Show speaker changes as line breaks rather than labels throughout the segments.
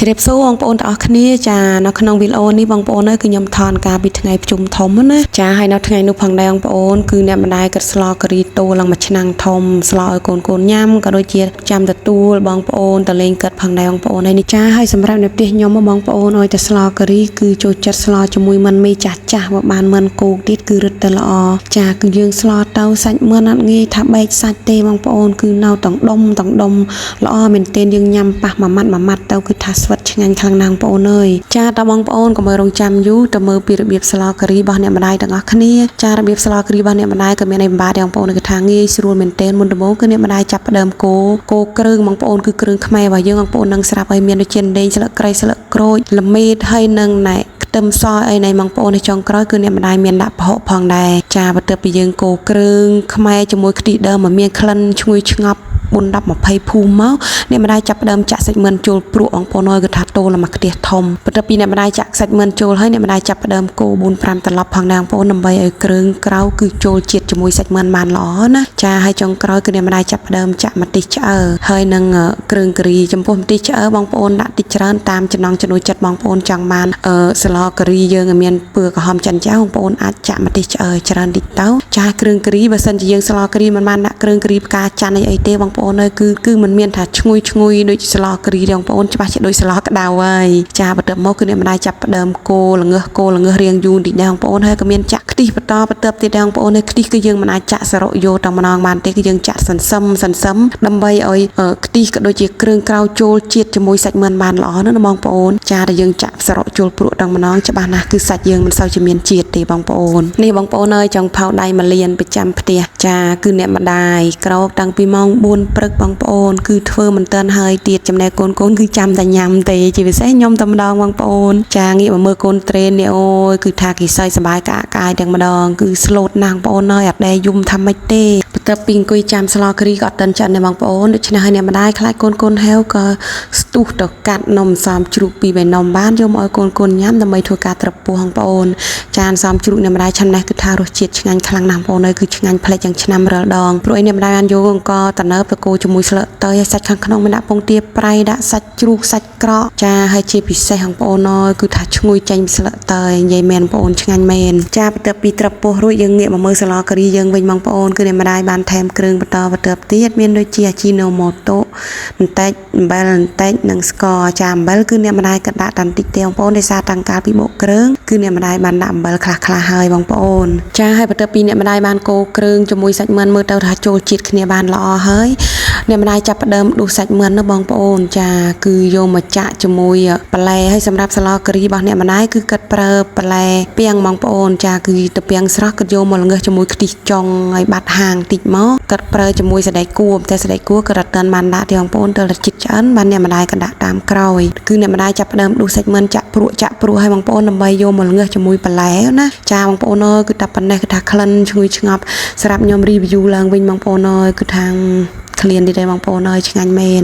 ជ្រាបសួរបងប្អូនទាំងអស់គ្នាចានៅក្នុងវីដេអូនេះបងប្អូនគឺខ្ញុំថនការពីថ្ងៃប្រជុំធំណាចាហើយនៅថ្ងៃនោះផងដែរបងប្អូនគឺអ្នកម្ដាយគាត់ស្លោការីតូឡើងមួយឆ្នាំងធំស្លោឲ្យកូនញ៉ាំក៏ដូចជាចាំទទួលបងប្អូនតលេងគាត់ផងដែរបងប្អូនហើយនេះចាហើយសម្រាប់នៅផ្ទះខ្ញុំបងប្អូនឲ្យតែស្លោការីគឺចូលចិត្តស្លោជាមួយមិនមេចាស់បើបានមិនគោកទៀតគឺរឹតតែល្អចាគឺយើងស្លោទៅសាច់មិនអត់ងាយថាបែកសាច់ទេបងប្អូនគឺនៅទាំងដុំល្អមែនទែនយើងញ៉ាំប៉ះមួយម៉ាត់ទៅគឺថាស្វិតឆ្ងាញ់ខ្លាំងណាស់បងប្អូនអើយចាតើបងប្អូនកុំឲ្យរងចាំយូរទៅមើលពីរបៀបស្លោការីរបស់អ្នកម្ដាយទាំងអស់គ្នាចារបៀបស្លោការីរបស់អ្នកម្ដាយក៏មានឯបំបាទបងប្អូនគឺថាងាយស្រួលមែនទែនមុនដំបូងគឺអ្នកម្ដាយចាប់ផ្ដើមកូរគ្រឿងបងប្អូនគឺគ្រឿងខ្មែររបស់យើងបងប្អូននឹងស្រាប់ឲ្យមានដូចជាដេងស្លឹកគ្រៃស្លឹកក្រូចល្មៀតហើយនឹងណែខ្ទឹមសអីណៃបងប្អូននៅចុងក្រោយគឺអ្នកម្ដាយមានដាក់ប្រហុកផងដែរចាបន្ទាប់ពីយើងកូរគ្រឿងខ្មែរជាមួយខ្ទិះដើមឲ្យមានក្លិនឈ្ងុយឆ្ងប់4 10 20ភូមិមកអ្នកម្ដាយចាប់ផ្ដើមចាក់សាច់មិនចូលព្រក់បងប្អូនអើយគឺថាតូលមកខ្ទះធំបន្ទាប់ពីអ្នកម្ដាយចាក់សាច់មិនចូលហើយអ្នកម្ដាយចាប់ផ្ដើមកូរ 4-5 ត្រឡប់ផងដែរបងប្អូនដើម្បីឲ្យគ្រឿងក្រៅគឺចូលជាតិជាមួយសាច់មិនបានល្អណាចាហើយចុងក្រោយគឺអ្នកម្ដាយចាប់ផ្ដើមចាក់ម្ទេសឆ្អើរហើយនឹងគ្រឿងការីចំពោះម្ទេសឆ្អើរបងប្អូនដាក់តិចច្រើនតាមចំណង់ចំណូលចិត្តបងប្អូនចង់បានស្លការីយើងឲ្យមានពឿក្រហមចិនចាស់បងប្អូនអាចចាក់ម្ទេសឆ្អើរច្រើនតិចទៅចាគ្រឿងការីបើសិនជាយើងស្លការីមិនបានដាក់គ្រឿងការីផ្កាច័ន្ទអីទេបងប្អូនគឺមិនមានថាឈ្ងុយដូចស្លការីទេបងប្អូនច្បាស់ជាដូចស្លក្តៅហើយចាបន្ទាប់មកគឺអ្នកម្ដាយចាប់ផ្ដើមកូរល្ងើសរៀងយូរតិចដែរបងប្អូនហើយក៏មានចាក់ខ្ទិះបន្ទាប់ទៀតដែរបងប្អូនហើយខ្ទិះគឺយើងមិនអាចចាក់សរុបយកតែម្ដងបានទេគឺយើងចាក់សន្សឹមដើម្បីឲ្យខ្ទិះក៏ដូចជាគ្រឿងក្រៅចូលជាតិជាមួយសាច់មិនបានល្អណាបងប្អូនចាតែយើងចាក់សរុបចូលព្រក់តែម្ដងច្បាស់ណាស់គឺសាច់យើងមិនសូវជាមានជាតិទេបងប្អូននេះបងប្អូនអើយចង់ផៅដៃមួយលានប្រចាំផ្ទះចាគឺអ្នកម្ដាយក្រោកតាំងពីម៉ោង 4 ព្រឹកបងប្អូនគឺធ្វើមិនទាន់ហើយទៀតចំណែកកូនគឺចាំតែញ៉ាំទេជាពិសេសខ្ញុំតែម្ដងបងប្អូនចាងាកមកមើលកូនត្រេននេះអូយគឺថាគេសើចសប្បាយកាយទាំងម្ដងគឺស្លូតណាស់បងប្អូនអើយអត់ដែរយំថាម៉េចទេបន្ទាប់ពីអង្គុយចាំស្លការីក៏អត់ទាន់ចាន់ដែរបងប្អូនដូច្នេះហើយអ្នកម្ដាយខ្លាចកូនហេវក៏ស្ទុះទៅកាត់នំសំជ្រូកពី3នំបានយកមកឲ្យកូនញ៉ាំដើម្បីធ្វើការត្រពោះបងប្អូនចានសំជ្រូកអ្នកម្ដាយឆាំនេះគឺថារសជាតិឆ្ងាញ់ខ្លាំងណាស់បងប្អូនអើយគឺឆ្ងាញ់ប្លែកយ៉ាងឆ្នាំរាល់ដងព្រោះឯអ្នកម្ដាយបានយកអង្គតើទៅកូរជាមួយស្លឹកតើឲ្យសាច់ខាងក្នុងមានដាក់ពងទាប្រៃដាក់សាច់ជ្រូកសាច់ក្រកចាហើយជាពិសេសបងប្អូនអើយគឺថាឈ្ងុយចាញ់ស្លឹកតើនិយាយមែនបងប្អូនឆ្ងាញ់មែនចាបន្ទាប់ពីត្រពោះរួចយើងងាកមកមើលស្លការីយើងវិញបងប្អូនគឺអ្នកម្ដាយបានថែមគ្រឿងបន្តទៀតមានដូចជាអាជីណូម៉ូតូបន្តិចអំបិលបន្តិចនិងស្ករចាអំបិលគឺអ្នកម្ដាយក៏ដាក់តាមតិចទេបងប្អូនដោយសារតាំងកាលពីបុកគ្រឿងគឺអ្នកម្ដាយបានដាក់អំបិលខ្លះហើយបងប្អូនចាហើយបន្ទាប់ពីអ្នកម្ដាយបានកូរគ្រឿងជាមួយសាច់មិនមើលទៅថាចូលជាតិគ្នាបានល្អហើយអ្នកម្ដាយចាប់ផ្ដើមដួសសាច់មិនណាបងប្អូនចាគឺយកមកចាក់ជាមួយបន្លែហើយសម្រាប់ស្លការីរបស់អ្នកម្ដាយគឺគាត់ប្រើបន្លែពាំងបងប្អូនចាគឺទៅពាំងស្រស់គាត់យកមកល្ងើសជាមួយខ្ទិះចុងហើយបាត់ហាងតិចមកគាត់ប្រើជាមួយសណ្តែកគួរតែសណ្តែកគួរគាត់អត់ទាន់បានដាក់ទេបងប្អូនទៅចិត្តឆ្អិនបានអ្នកម្ដាយក៏ដាក់តាមក្រោយគឺអ្នកម្ដាយចាប់ផ្ដើមដួសសាច់មិនចាក់ព្រក់ឲ្យបងប្អូនដើម្បីយកមកល្ងើសជាមួយបន្លែណាចាបងប្អូនអើយគឺតែប៉ុណ្ណេះគឺថាក្លិនឈ្ងុយឆ្ងប់សម្រាប់ខ្ញុំ review ឡើងវិញបងប្អូនអើយគឺថាក្លៀនទៀតបងប្អូនអើយឆ្ងាញ់មែន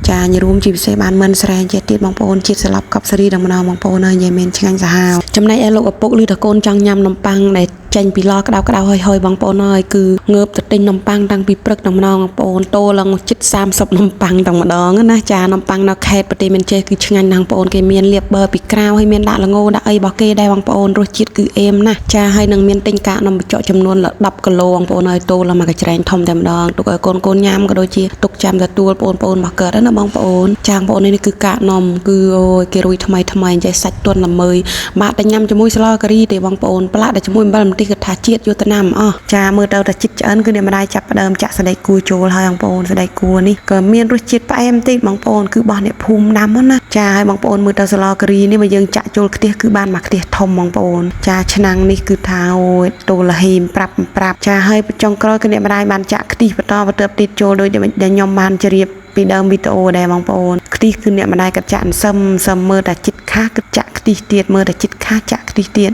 ចាញរួមជាពិសេសបានមិនស្រែងទៀតបងប្អូនជាតិស្លាប់កប់សេរីដល់ម្ដងបងប្អូនអើយនិយាយមែនឆ្ងាញ់សាហាវចំណែកឯលោកឪពុកឬតកូនចង់ញ៉ាំនំប៉័ងដែលចេញពីឡក្តៅហើយបងប្អូនអើយគឺងើបទៅទិញនំប៉័ងតាំងពីព្រឹកដល់ម្ដងបងប្អូនតូឡើងជិត30នំប៉័ងតែម្ដងណាចានំប៉័ងនៅខេត្តប្រទេសមានជ័យគឺឆ្ងាញ់ណាស់បងប្អូនគេមានលាបប៊ឺពីក្រៅហើយមានដាក់ល្ងដាក់អីរបស់គេដែរបងប្អូនរសជាតិគឺអេមណាស់ចាហើយនឹងមានទិញកាកនំបញ្ចុកចំនួន10គីឡូបងប្អូនអើយតូឡើងមកកញ្ច្រែងធំតែម្ដងទុកឲ្យកូនញ៉ាំក៏ដូចជាទុកចាំទទួលបងប្អូនរបស់កើតណាបងប្អូនចាបងប្អូននេះគឺកាកនំគឺអូយគេរួយថ្មីចេះសាច់ទន់ល្មើយបាក់តែញ៉ាំជាមួយស្លការីទេបងប្អូនផ្លាក់តែជាមួយអំបិលម្ទេសគឺថាជាតិយុទ្ធនាមអស់ចាមើលទៅតែចិត្តឆ្អិនគឺអ្នកម្ដាយចាប់ផ្ដើមចាក់សណ្តែកគួរចូលហើយបងប្អូនសណ្តែកគួរនេះក៏មានរសជាតិផ្អែមតិចបងប្អូនគឺបោះអ្នកភូមិដាំណាចាហើយបងប្អូនមើលទៅស្លការីនេះបើយើងចាក់ចូលខ្ទះគឺបានមកខ្ទះធំបងប្អូនចាឆ្នាំងនេះគឺថាអូយតូលហេមប្រាប់ចាហើយចុងក្រោយគឺអ្នកម្ដាយបានចាក់ខ្ទិះបន្តទៀតចូលដោយដែលខ្ញុំបានជម្រាបពីដើមវីដេអូដែរបងប្អូនខ្ទិះគឺអ្នកម្ដាយក៏ចាក់សឹមមើលតែចិត្តខាស់គឺចាក់ខ្ទិះ ទីទៀតមើលតែចិត្តខាចាក់ខ្ទិះទៀត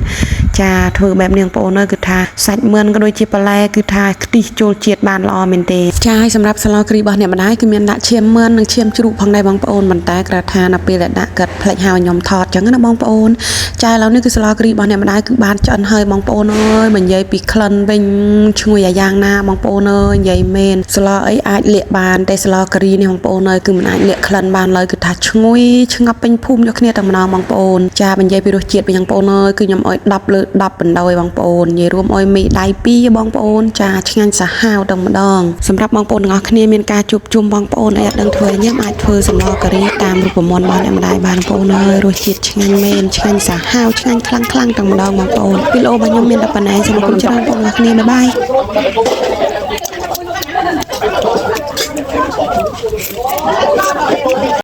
ចាធ្វើបែបនេះបងប្អូនអើយគឺថាសាច់មឿនក៏ដូចជាបន្លែគឺថាខ្ទិះចូលជាតិបានល្អមែនទេចាហើយសម្រាប់ស្លគ្រីរបស់អ្នកម្ដាយគឺមានដាក់ឈាមមឿននិងឈាមជ្រូកផងដែរបងប្អូនប៉ុន្តែគ្រាន់ថានៅពេលដែលដាក់កាត់ផ្លេចហើយខ្ញុំថតអញ្ចឹងណាបងប្អូនចាឥឡូវនេះគឺស្លគ្រីរបស់អ្នកម្ដាយគឺបានឆ្អិនហើយបងប្អូនអើយបើនិយាយពីក្លិនវិញឈ្ងុយអាយ៉ាងណាបងប្អូនអើយនិយាយមែនស្លអីអាចលាកបានតែស្លគ្រីនេះបងប្អូនអើយគឺមិនអាចលាកក្លិនបានឡើយគឺថាឈ្ងុយឆ្ងាប់ពេញភូមិយកគ្នាតែម្ដងបងប្អូនចាបើនិយាយពីរសជាតិវិញបងប្អូនអើយគឺខ្ញុំអោយ10លើ10បណ្ដោយបងប្អូននិយាយរួមអោយមីដៃ2បងប្អូនចាឆ្ងាញ់សាហាវតែម្ដងសម្រាប់បងប្អូនទាំងអស់គ្នាមានការជួបជុំបងប្អូនអីអត់ដឹងធ្វើញ៉ាំអាចធ្វើសម្លការីតាមរូបមន្តរបស់អ្នកម្ដាយបានបងប្អូនអើយរសជាតិឆ្ងាញ់មែនឆ្ងាញ់សាហាវឆ្ងាញ់ខ្លាំងតែម្ដងបងប្អូនវីដេអូរបស់ខ្ញុំមានតែប៉ុណ្ណេះសូមអរគុណច្រើនបងប្អូនទាំងអស់គ្នាបាយបាយ